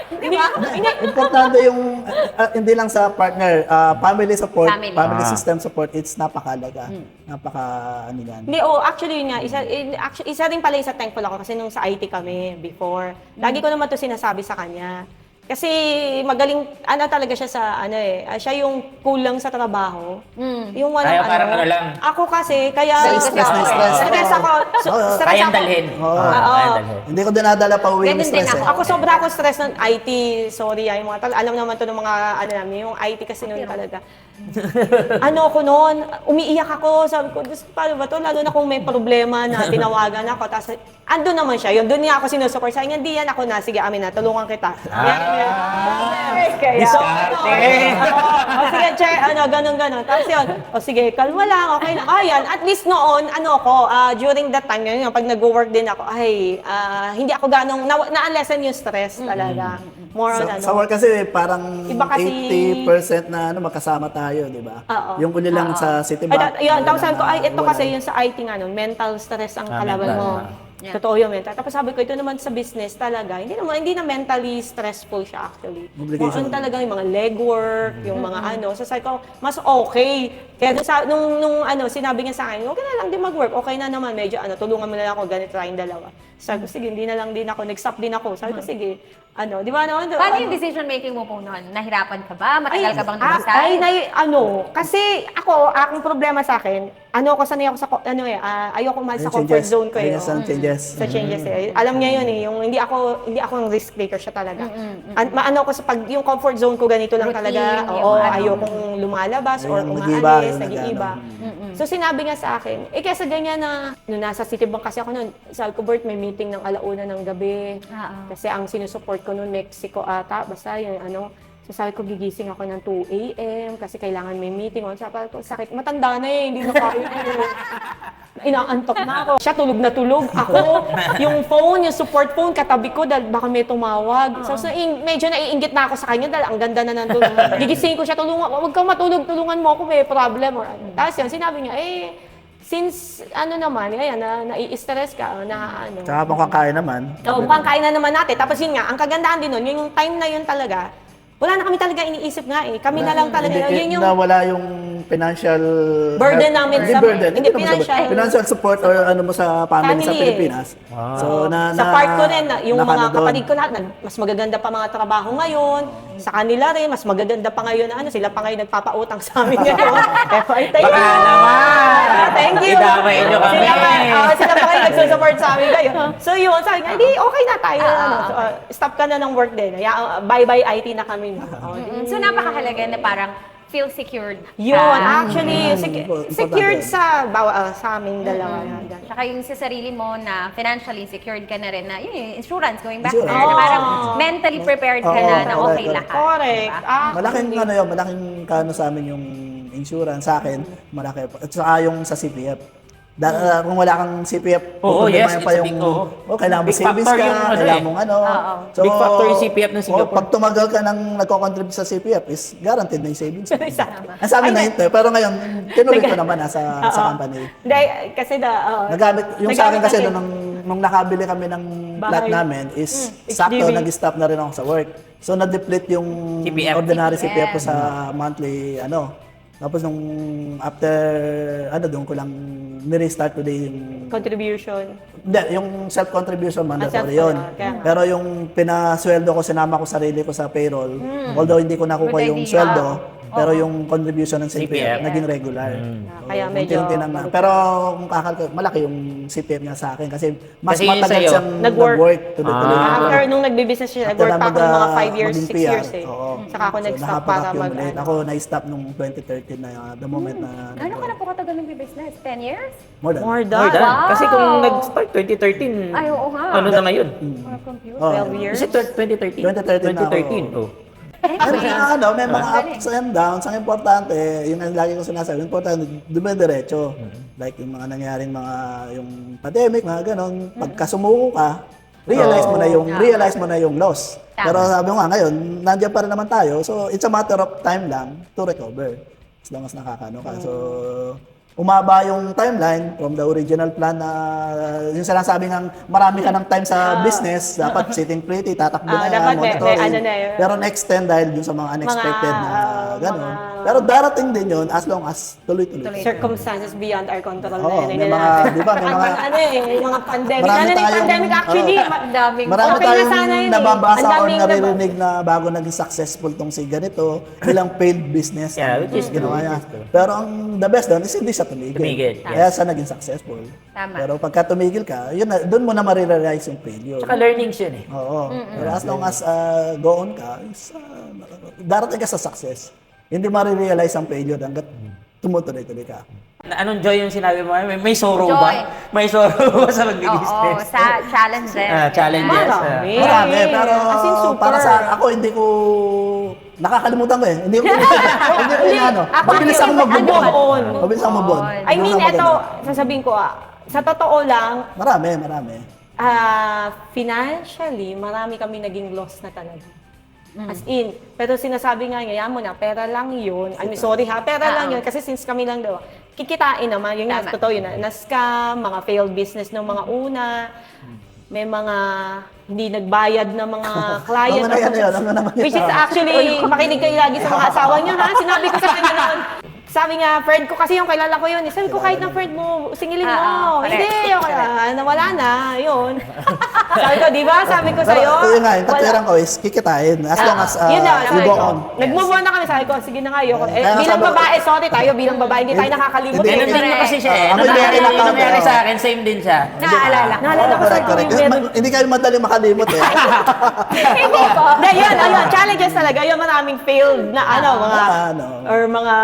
Di ba?
Importante yung, hindi lang sa partner, family support,
Family.
family system support, it's napakalaga. Napaka, ano yan.
Hindi, actually yun nga, isa rin pala yung sa thankful ako kasi nung sa IT kami before, lagi ko naman to sinasabi sa kanya. Kasi magaling, talaga siya sa, siya yung kulang sa trabaho. Yung
Kaya
walang
parang ano lang.
Ako kasi, kaya...
Stress na stress.
Stress ako. Stress
Kayang
ako.
dalhin.
Oo.
Kayang dalhin.
Hindi ko dinadala pa uwi ng
Ganun din
stress eh.
ako.
Ako sobra ako stress ng IT. Sorry, yung mga alam naman to ng mga namin, yung IT kasi noon talaga. Ako noon, umiiyak ako. Sabi ko, Diyos, paano ba to? Lalo na kung may problema na tinawagan ako. Tapos, andun naman siya. Doon niya ako sinusupport. Sabi niya, hindi yan ako na. Sige, amin na. Tulungan kita. Kaya, sige, che, ganun. Tapos yun, sige, kalma lang, okay na. Yan, at least noon, during that time, yun, pag nag-work din ako, hindi ako ganong, na-lessen yung stress talaga. More on
Sa work kasi parang
Iba kasi-
80% na magkasama tayo, di ba?
Oo.
Yung uli lang sa Citibank.
Yun, tapos sabi ko, ito
wala.
kasi yung sa IT nga nun, mental stress ang kalaban
mental,
mo.
Yeah.
Totoo yung mental. Tapos sabi ko, ito naman sa business talaga, hindi na mentally stressful siya actually.
Obligation.
More on talaga yung mga legwork, yung mga So sabi ko, mas okay. Kaya nung sinabi niya sa akin, okay na lang din mag-work, okay na naman, medyo tulungan mo na lang ako, ganito tayong dalawa. Sabi ko, sige, hindi na lang din ako, nag-stop din ako. Sabi ko, sige, di ba naman?
Paano yung decision making mo po noon? Nahirapan ka ba? Matagal ka bang nag-decide?
Kasi akong problema sa akin, sanay ako sa, ayoko mal sa comfort zone ko eh.
Ayun, sa changes.
Sa changes eh. Alam niya yun eh, yung hindi ako ang risk taker siya talaga. Ko sa pag yung comfort zone ko ganito lang
Routine,
talaga.
yung
Ayokong lumalabas or
Ayun, nag-iiba,
umaalis,
yung
nag-iiba. So sinabi nga sa akin, kesa ganyan na, nung nasa Citibank kasi ako noon, sabi ko, Bert, may meeting ng 1:00 ng gabi. Kasi ang sinusupport ko noon, Mexico ata, basta yun, So sabi ko, gigising ako ng 2 a.m. kasi kailangan may meeting. Sabi ko, sakit, matanda na eh, hindi na kaya. Inaantok na ako. Siya tulog na tulog. Ako, yung phone, yung support phone, katabi ko dahil baka may tumawag. So, medyo naiinggit na ako sa kanya dahil ang ganda na nandun. Gigising ko siya, huwag kang matulog, tulungan mo ako, may problem. Or, tapos yun, sinabi niya, since naman, ayan, nai-stress ka, na ano.
Tsaka mukhang kaya naman.
Oo, pangkain na naman natin. Tapos yun nga, ang kagandahan din nun, yung time na yun talaga, wala na kami talaga iniisip nga Kami na lang talaga. Yun yung
Nawala yung financial
burden namin
hindi
sa
burden,
hindi
naman
financial.
Financial support or ano mo sa family sa
Family.
Pilipinas. So
sa part ko rin, yung mga
nakano doon.
kapatid ko lahat, mas magaganda pa mga trabaho ngayon. Sa kanila rin, mas magaganda pa ngayon na sila pa ngayon nagpapautang sa amin ngayon. Thank you.
Baka naman.
Thank you.
Idamay niyo kami.
Sila pa ngayon nagsusupport sa amin ngayon. So yun, sabi nga, hindi, okay na tayo. So, stop ka na ng work din. Bye-bye IT na kami.
So, napakahalaga na parang feel secured.
Yun, actually,
Importante.
secured sa aming dalawa.
Tsaka yung sa sarili mo na financially secured ka na rin na yun, yung insurance, going back
Insurance.
there, na parang mentally prepared ka
Oo,
na okay
correct.
lahat.
Correct.
Diba?
Malaking kano sa amin yung insurance sa akin, malaki. At saka yung sa CPF. Kung wala kang CPF,
Oo, yes,
problemahin pa
it's a
yung,
big, oo.
kailangan mo
Big
savings
factor
ka,
yung ano
kailangan
eh.
mong ano.
Oo.
Big factor yung CPF ng Singapore.
Pag tumagal ka ng nagko-contribute sa CPF, is guaranteed na yung savings.
Exactly.
Ang sa amin na ito, pero ngayon, tinuloy ko naman sa company.
Hindi, kasi
Nagamit, yung sa akin kasi
nagamit
nung nakabili kami ng plot
Bahay.
namin is sakto,
HDB.
nag-stop na rin ako sa work. So, na-deplete yung
CPF.
ordinary
CPF.
CPF ko sa monthly, Tapos nung after, doon ko lang ni-restart today yung,
contribution.
hindi, yung self-contribution mandatory
self-
yun.
kaya nga.
Pero yung pinasweldo ko, sinama ko sarili ko sa payroll. Although hindi ko nakukuha
Good
yung
idea.
sweldo, pero yung contribution ng CPF,
CPF.
naging regular.
Kaya medyo-
unti-unti naman. Pero kung malaki yung CPF niya sa akin kasi mas
Kasi
matagal
sa'yo,
siyang
nag-work.
tuloy-tuloy.
After nung nagbe-business siya,
After
nag-work
na
pa ako ng mga 5 years,
maging
6
PR,
years
oo.
Saka ako nag-stop para
nakapag-accumulate.
mag-
Ako na-stop nung 2013 na the moment na
Ano ka na po katagal nag-business? 10 years?
more than.
More
More
than.
than.
Wow.
Kasi kung nag-start 2013,
Ay, oo nga.
ano na ngayon?
I'm confused.
Oh,
12 years.
Is it 2013?
2013 na ako.
2013, oh.
May mga ups and downs. Ang importante, yun ang lagi ko sinasabi, importante, dumidiretso. Like yung mga nangyaring yung pandemic, mga ganon. Pagka sumuko ka, realize mo na yung loss.
Tama.
Pero sabi mo nga ngayon, nandiyan pa rin naman tayo. So, it's a matter of time lang to recover. As long as nakakano ka. So, umaba yung timeline from the original plan na yung sinasabi ng marami ka ng time sa business, dapat sitting pretty, tatakbo na
dapat may
monitoring.
ano na yun.
Pero next 10 dahil dun sa mga unexpected na gano'n. Pero darating din yun as long as tuloy-tuloy.
Circumstances beyond our control
Oo,
na yun.
may mga, di ba, may mga,
yung mga pandemic.
Marami
Ano yung
tayong-
pandemic actually?
Daming
marami
okay na
tayong
sana yun eh.
nababasa
Ang
or
daming
naririnig na bago naging successful tong si ganito, ilang failed business
Yeah,
ang
which is
ginawa
true,
niya.
which is true.
Pero ang the best doon is hindi siya tumigil.
Tumigil,
Kaya siya naging successful.
Tama.
Pero pagka tumigil ka, yun na, doon mo na marirealize yung failure.
Tsaka learnings yun eh.
Oo. Pero as long as go on ka, is, darating ka sa success. Hindi marirealize ang failure hanggat tumutuloy-tuloy ka.
Anong joy yung sinabi mo? May sorrow
Joy.
ba? May sorrow ba sa
Oo,
mag-business?
sa challenges.
Challenges.
Marami.
Marami, pero
As in, super.
para sa ako, hindi ko nakakalimutan ko eh. Hindi ko mabilis ako mag-move on.
on.
Mabilis ako move on.
I mean, ito, sasabihin ko, sa totoo lang,
Marami.
financially, marami kami naging loss na talaga. As in, pero sinasabi nga niya, yan mo na, pera lang yun. I mean, sorry ha, pera lang yun. Kasi since kami lang daw, kikitain naman. Yung nga,
Tama.
totoo yun, na-scam, mga failed business ng mga una, may mga hindi nagbayad na mga client.
Ano naman yan?
Which is actually, makinig kayo lagi sa mga asawa niyo ha. Sinabi ko sa kanya noon, sabi nga, friend ko, kasi yung kilala ko yun, sabi ko kahit ng friend mo, singilin mo.
correct.
Hindi, okay, nawala na, yun. Sabi ko, di ba? Sabi ko sa'yo.
Pero yun nga, yung katwiran ko is kikitain as long as
Yun na,
you
sabi
go
ko.
on.
Nag-move on na kami, sabi ko, sige na nga, ayoko.
Kaya
Bilang
sabi ko-
babae, sorry tayo, bilang babae, hindi tayo nakakalimot.
Hindi,
Ganun din
Correct.
na kasi siya eh.
Ako
Nung
hindi
nangyari-
ako
nung nangyari
nakaka-
sa akin, same din siya.
Naalala ko.
Naalala ko
Correct,
sa
correct.
yung meron.
Hindi kayo madali makalimot eh.
Hindi po. Hindi, yun, ayun, challenges talaga. Yun, maraming failed na ano, mga,
ano.
or mga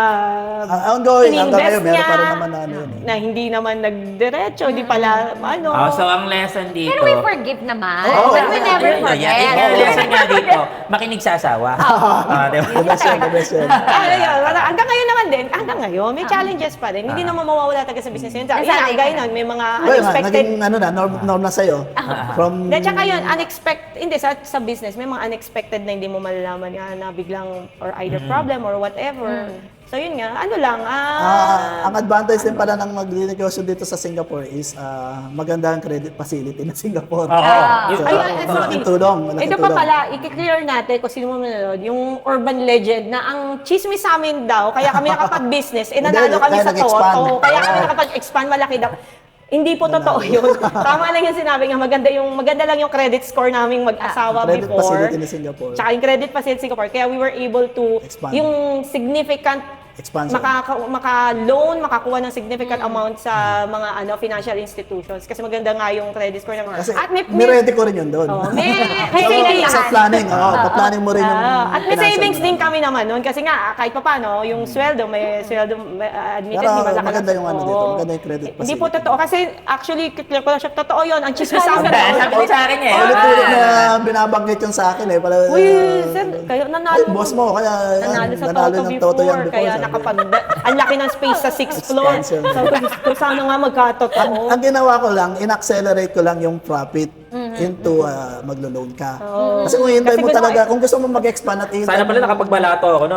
Ongoing, hanggang ngayon,
ininvest
meron
niya,
pa rin naman na ano yun.
na hindi naman nagdiretso, di pala, ano.
So ang lesson dito.
Pero we forgive naman.
Oo,
But we never
Yun,
forget.
yung lesson nga dito, makinig sa asawa. Diba?
The best yun, the best yun.
Ayun, hanggang ngayon naman din, hanggang ngayon, may challenges pa rin. Hindi naman mawawala talaga sa business yun. Yun,
Nasanay ka
gaya
na.
nun, may mga
Well, nga,
unexpected.
naging ano na, norm na sa'yo. From...
At saka yun, unexpected, hindi, sa business, may mga unexpected na hindi mo malalaman nga na biglang, or either problem or whatever. So yun nga, ano lang,
ang advantage din pala ng magnegosyo dito sa Singapore is maganda ang credit facility ng Singapore.
Oo.
So,
Ayun, sorry.
malaking tulong. malaking
Ito pa
tulong.
pala, i-clear natin kung sino mo manonood, yung urban legend na ang chismis sa amin daw, kaya kami nakapag-business, nanalo
Hindi,
kami
kaya
sa
nag-expand.
Toto, kaya kami nakapag-expand, malaki daw. Hindi po totoo yun. Tama lang yung sinabi nga, maganda lang yung credit score naming mag-asawa
Credit
before.
facility ni Singapore.
Tsaka yung credit facility Singapore, kaya we were able to,
Expand.
yung significant
Expansion.
maka-loan, makakuha ng significant amount sa mga financial institutions. Kasi maganda nga yung credit score ng
Kasi
at
niready ko rin yun doon.
Oh, may
So,
savings.
sa planning, pa-planning mo rin yung
At may
financial
savings
mo.
din kami naman noon kasi nga kahit pa paano yung sweldo admitted
Pero
di malaki
maganda
lang.
yung ano
Oo.
dito, maganda yung credit
Hindi po
facility.
totoo kasi actually clear ko lang siya totoo yun. Ang chismis sa amin.
Sabi ko sa akin eh.
Ulit-ulit na binabanggit yung sa akin eh. Pala,
Uy, sir, kayo nanalo.
ay, boss mo, kaya
Nanalo sa
nanalo
Toto
ng Toto yan
before,
before.
kaya
sabi.
nakapag... Ang laki ng space sa 6th floor.
Expansion.
So, sana nga magkatotoo.
Ang ginawa ko lang, in-accelerate ko lang yung profit into maglo-loan ka. Kasi kung hintay
Kasi
mo
gusto
talaga,
ko-
kung gusto mo mag-expand at hintay
Sana pala nakapagbalato ako, no?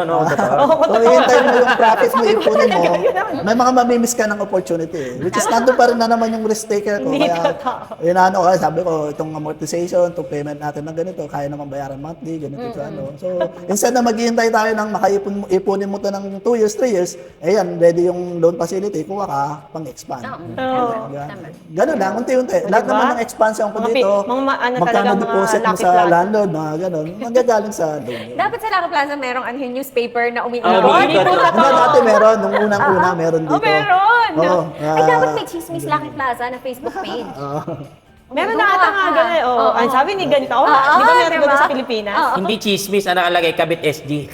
kung hintay mo yung profit mo, ipunin mo, may mga mamimiss ka ng opportunity eh. Which is, nandun pa rin na naman yung risk taker ko.
Hindi
Kaya,
totoo.
inaano ko, sabi ko, itong amortization, itong payment natin ng ganito, kaya naman bayaran monthly, ganito sa ano. So, instead na maghihintay tayo ng ipunin mo to ng 2 years, 3 years, ayan, ready yung loan facility, kuha ka, pang-expand. Ganun lang, unti-unti. Lahat
Diba?
naman ng expansion ko
Mga
dito,
talaga,
magkano
mga
deposit mo
Lucky
sa
Plaza.
landlord, mga ganun, magagaling sa loan.
Dapat sa Lucky Plaza merong yung newspaper na umiikot.
Hindi po
Diba dati meron, nung unang-una meron dito.
Meron!
Oo,
Ay, dapat may chismis Lucky Plaza na Facebook page.
Meron na ata nga gano'n. Oh, ang sabi ni ganito, di ba meron
diba?
doon sa Pilipinas?
Hindi chismis, ang nakalagay, kabit SG.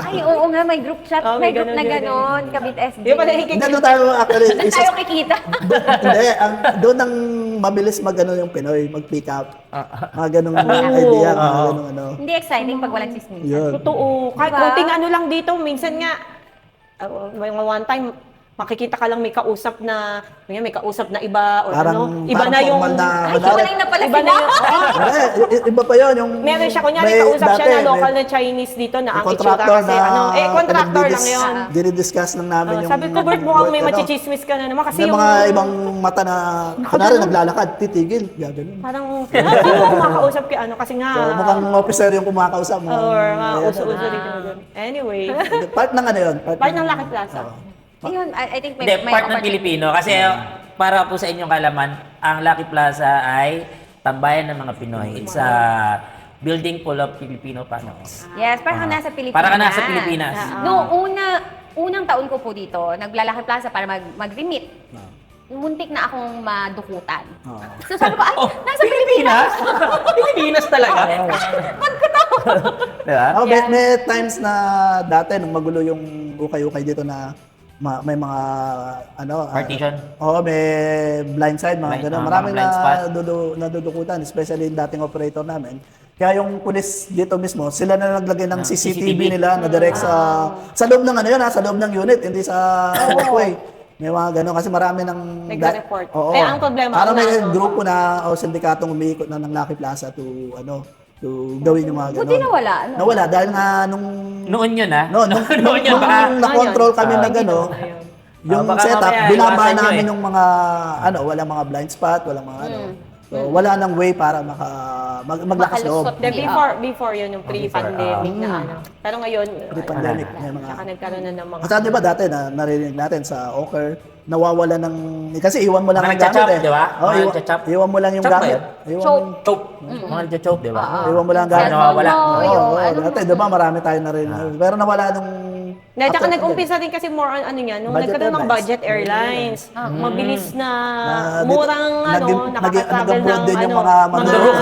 Ay, oo nga, may group chat.
Oh,
may
may
group na
ganun,
ganon, Kabit SG.
Di ba
Hindi doon tayo actually,
Tayo kikita.
hindi, doon ang mabilis mag-ano yung Pinoy, mag-pick up. Mga ganung idea, mga ganung ano.
Hindi exciting pag walang chismis.
Yun.
Totoo. Kahit
Diba?
konting ano lang dito, minsan nga, may mga one time, makikita ka lang may kausap na iba, or
Parang-
iba
parang
na yung...
formal na-
Ay, hiwalay na pala
Iba na
sila.
yung...
Iba pa yun, yung...
Meron siya, kunyari
may
kausap siya
dati,
na local
may
na Chinese dito na ang itsura
contractor
kasi contractor lang yun.
Dinidiscuss lang namin yung...
Sabi ko, Bert, mukhang may
ano,
machichismis ka na naman kasi
May
yung...
mga ibang mata na, kunwari naglalakad, titigil, gagawin.
Parang, hindi mo kumakausap kay ano kasi nga...
So, mukhang officer yung kumakausap mo.
Or uso-uso dito. Anyway,
Part ng ano yun?
part ng Lucky Plaza.
Ayun, I think may,
Hindi,
may
part ng
opportunity.
Pilipino. Kasi para po sa inyong kalaman, ang Lucky Plaza ay tambayan ng mga Pinoy. It's a building full of Filipino panos.
Yes, parang nasa Pilipinas.
Para ka nasa Pilipinas.
Noong unang taon ko po dito, naglalaki plaza para mag-remit. Muntik na akong madukutan. So sabi ko, ay, nasa Pilipinas!
Pilipinas talaga. Diba?
Oh, may times na dati nung magulo yung ukay-ukay dito na may mga ano
Partition?
may blind side mga ganun. Maraming
blind spot.
nadudukutan, especially yung dating operator namin. Kaya yung pulis dito mismo, sila na naglagay ng CCTV nila na direct sa loob ng ano yun, sa loob ng unit, hindi sa walkway. May mga gano'n kasi marami ng...
Nagre-report.
Oo.
Kaya ang problema,
parang may
ano,
grupo na o sindikatong umiikot na ng Lucky Plaza to gawin yung mga gano'n.
Buti nawala, ano?
Nawala dahil nga nung...
Noon yun ha?
Noon yun,
baka...
na-control kami na gano'n, yung
baka
setup,
mamaya
binaba
iwasan nyo
namin
eh.
yung mga, walang mga blind spot, walang mga So, wala nang way para maglakas loob.
Makalusot.
Before yun, yung pre-pandemic na ano. Pero ngayon,
Pre-pandemic, may mga...
saka nagkaroon na ng mga...
Kasi di ba dati narinig natin sa Oker, nawawala ng... Kasi iwan mo lang
Mga
ang gamit
nagcha-chop,
eh.
di ba?
Oo,
Mga nagcha-chop.
iwan mo lang yung
Chop ba
gamit.
yun?
Iwan
Choke.
mo-
Choke. Mga nagcha-choke, di ba?
Iwan mo lang ang gamit.
Cellphone mo,
Oo,
yung
oo.
ano
Dati,
mo.
di ba, marami tayong narinig. Pero nawala nung
Tsaka
After-
nag-umpisa rin kasi more on ano yan, nung
Budget
nagkaroon ng
airlines.
budget airlines. Mabilis na,
Na-
murang nakaka-travel
nag-abroad
ng
din yung
ano,
mga manluloko.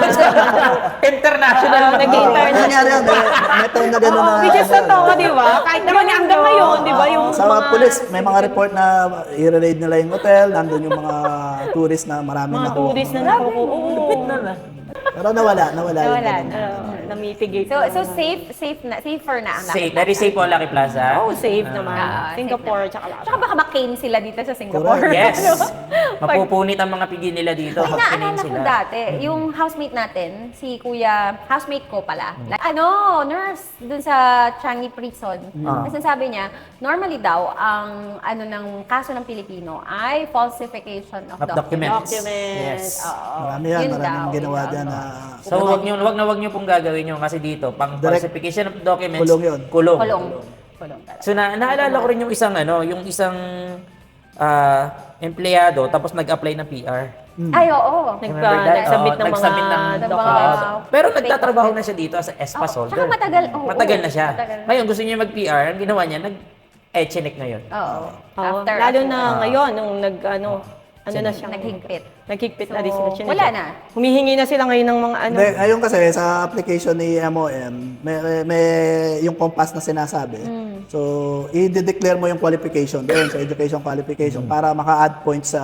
International.
nag-internet.
Nangyari yan, may time na gano'n na.
Which is totoo, di ba? Kahit naman hanggang ngayon, di ba? Yung
Sa mga pulis, may mga report na i-raid nila yung hotel, nandun yung mga tourist na maraming
mga
nakuha.
tourist na nakukuha.
Pero nawala yung
Nawala
ganun.
na.
Na-mitigate.
So safer na ang
Safe. Very safe po ang Lucky Plaza.
Oh, safe naman.
safe
Singapore,
naman.
tsaka lahat.
Tsaka baka makane sila dito sa Singapore.
Correct.
Yes.
Ano?
Mapupunit ang mga pigi nila dito.
Ay,
pag pinain
naalala ko
sila.
dati, yung housemate natin, si kuya, housemate ko pala, like, nurse, dun sa Changi Prison. Kasi sabi niya, normally daw, ang ng kaso ng Pilipino ay falsification of
Of
documents.
Yes.
Documents.
Oo.
Marami yan,
Yun
maraming
daw,
ginawa
yun
dyan
daw.
na...
So, wag na wag niyo pong gagawin yun kasi dito, pang
Direct-
falsification of documents,
Kulong yun.
Kulong.
Kulong talaga.
So, naalala ko rin yung isang empleyado tapos nag-apply ng PR.
Ay, oo.
Remember that?
Nagsubmit
Oo,
ng
nagsubmit
mga
ng
documents.
Pero nagtatrabaho na siya dito as a ESPA
Oo,
soldier.
tsaka matagal, oo.
Matagal na siya.
Matagal na.
Ngayon, gusto niya mag-PR. Ang ginawa niya, nag-echenek ngayon.
Oo.
Oo. Lalo na ngayon, nung na siya.
Naghigpit.
Naghigpit
So,
na rin sila.
wala na.
Humihingi na sila ngayon ng mga ano.
Hindi, ngayon kasi sa application ni MOM, may yung compass na sinasabi. So, i-declare mo yung qualification doon sa education qualification para maka-add points sa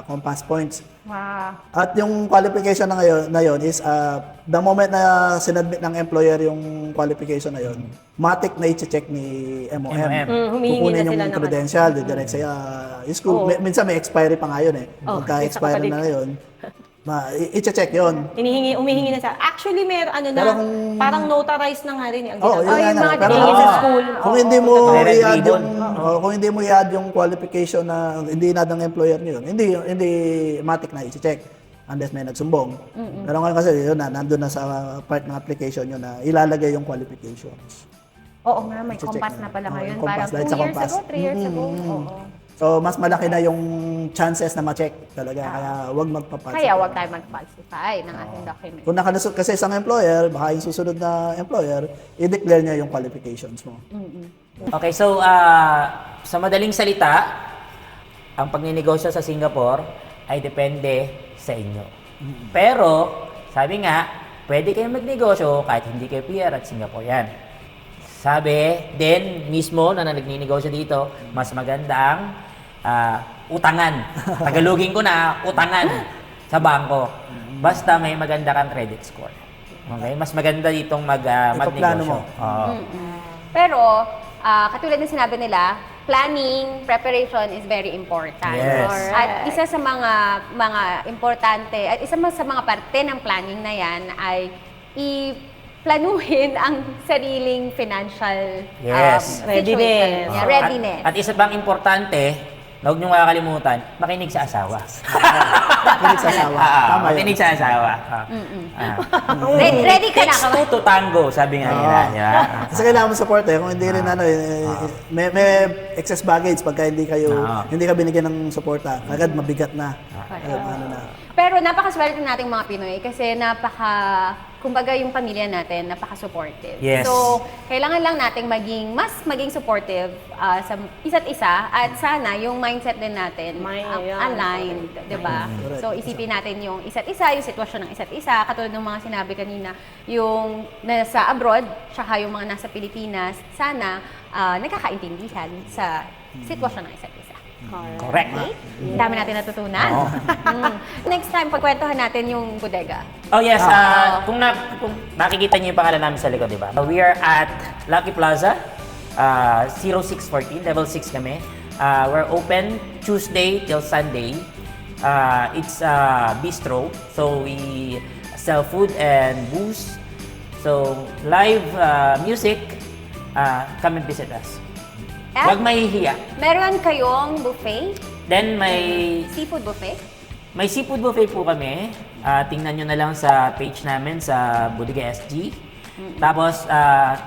compass points.
Wow.
At yung qualification na yun is the moment na sinadmit ng employer yung qualification na yun, matik na i-check ni MOM.
humihingi
Kukunin
na sila
yung
ng
credential, direct sa school.
Oo.
Minsan may expiry pa nga yun eh.
Oo,
Pagka-expire
isa ka pa
na yun, i-check yun.
Humihingi na sa. Actually,
Pero kung-
parang notarized na nga rin ang
Oo,
ginagawa.
yun
yung
nga.
mga
Pero
details sa school.
kung hindi mo
Direct
i-add
ribbon.
yung kung hindi mo i-add yung qualification na hindi na ng employer niyo, hindi matik na i-check unless may nagsumbong. Pero ngayon kasi yun na nandun na sa part ng application yun na ilalagay yung qualifications.
Oo nga, may
I-check
compass
na.
na pala
Oo,
ngayon.
yung compass,
Parang
dahil
2
sa
years
compass.
ago, 3 years ago. Oo.
So mas malaki na yung chances na ma-check talaga kaya wag magpapalsify.
Kaya huwag tayo mag-falsify ng ating document.
Kung nakalusot kasi isang employer, baka yung susunod na employer, i-declare niya yung qualifications mo.
Okay, so sa madaling salita, ang pagninegosyo sa Singapore ay depende sa inyo. Pero, sabi nga, pwede kayong magnegosyo kahit hindi kayo PR at Singaporean. Sabi din mismo na nagninegosyo dito, mas maganda ang utangan. Tagalogin ko na, utangan sa bangko. Basta may maganda kang credit score. Okay? Mas maganda ditong
Ipaplano
magnegosyo.
mo.
Oo.
Pero, katulad ng sinabi nila, planning, preparation is very important.
Yes.
At isa sa mga importante, at isa sa mga parte ng planning na yan ay planuhin ang sariling financial
Yes.
situation.
Readiness.
Yeah, readiness.
At isa pang importante, na huwag niyong kakalimutan, makinig sa asawa.
Makinig sa asawa. Tama yun.
Makinig sa asawa.
Ready ka na.
Takes two to tango, sabi nga nila. di ba?
Kasi kailangan mo support eh. Kung hindi rin may excess baggage pagka hindi ka binigyan ng suporta, agad mabigat na.
Pero napakaswerte nating mga Pinoy kasi kumbaga yung pamilya natin, napaka-supportive.
Yes.
So, kailangan lang nating mas maging supportive sa isa't isa at sana yung mindset din natin aligned, di ba?
Correct.
So, isipin natin yung isa't isa, yung sitwasyon ng isa't isa, katulad ng mga sinabi kanina, yung nasa abroad, tsaka yung mga nasa Pilipinas, sana nagkakaintindihan sa sitwasyon ng isa't isa.
Correct.
Okay? Dami natin natutunan. Next time, pagkwentuhan natin yung bodega.
Oh yes, kung nakikita niyo yung pangalan namin sa likod, di ba? We are at Lucky Plaza, 0614, level 6 kami. We're open Tuesday till Sunday. It's a bistro, so we sell food and booze. So, live music, come and visit us. Huwag mahihiya.
Meron kayong buffet?
Then may
Seafood buffet?
seafood buffet po kami. Tingnan nyo na lang sa page namin sa Bodega SG. Tapos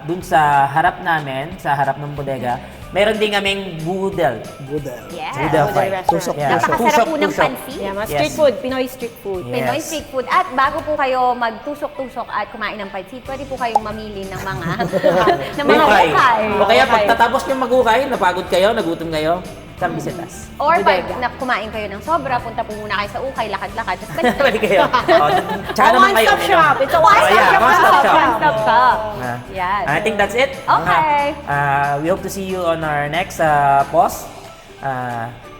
dun sa harap namin, sa harap ng bodega, Meron din kaming Boodle.
Budel.
Yes.
Boodle
Boodle
Fight.
restaurant.
Tusok,
Yeah.
tusok.
Napakasarap po ng
Tusok.
pansit.
Yeah, mga
Yes.
street food, Pinoy street food.
Yeah.
Pinoy
Yes.
street food. At bago po kayo magtusok-tusok at kumain ng pansit, pwede po kayong mamili ng mga ng mga
Ukay.
ukay.
O kaya
Ukay.
pagtatapos nyo mag-ukay, napagod kayo, nagutom kayo, come visit us.
Or pag
Bodega.
kumain kayo ng sobra, punta po muna kayo sa ukay, lakad-lakad, tapos balik
Balik kayo. Tsaka naman kayo.
One-stop shop. It's a
Oh,
one-stop
yeah,
shop.
one-stop shop.
One-stop shop.
Ah.
Yes.
I think that's it.
Okay.
We hope to see you on our next post.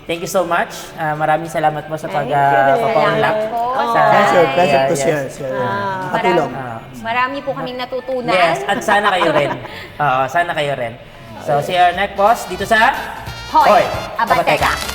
Thank you so much. Maraming salamat po sa
Thank you din.
pag-papaunlap.
Salamat po.
Pleasure
Yeah,
to
yes.
share. Nakatulong.
Marami po kaming natutunan.
Yes, at sana kayo rin. Oo, sana kayo rin. So, see you our next post dito sa
Hoy, Abateka.